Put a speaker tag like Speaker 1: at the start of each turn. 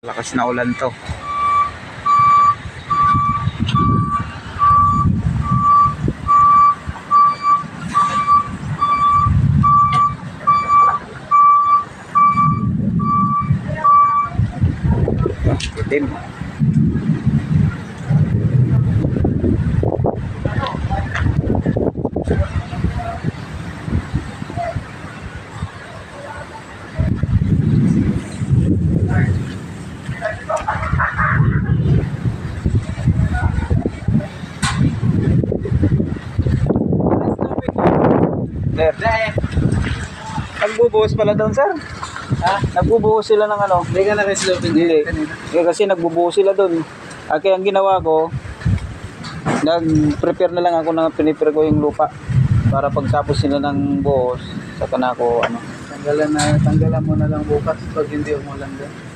Speaker 1: Lakas na ulan to. Itim. Sir, nagbubuhos pala doon, sir. Ha? Nagbubuhos sila ng ano?
Speaker 2: Hindi ka naka-sloping
Speaker 1: Hindi.
Speaker 2: kanina.
Speaker 1: Kasi nagbubuhos sila doon. Kaya ang ginawa ko, nag-prepare na lang ako na pinipare ko yung lupa para pagtapos sila ng buhos, saka na ako ano.
Speaker 2: Tanggalan mo na lang bukas pag hindi umulan doon.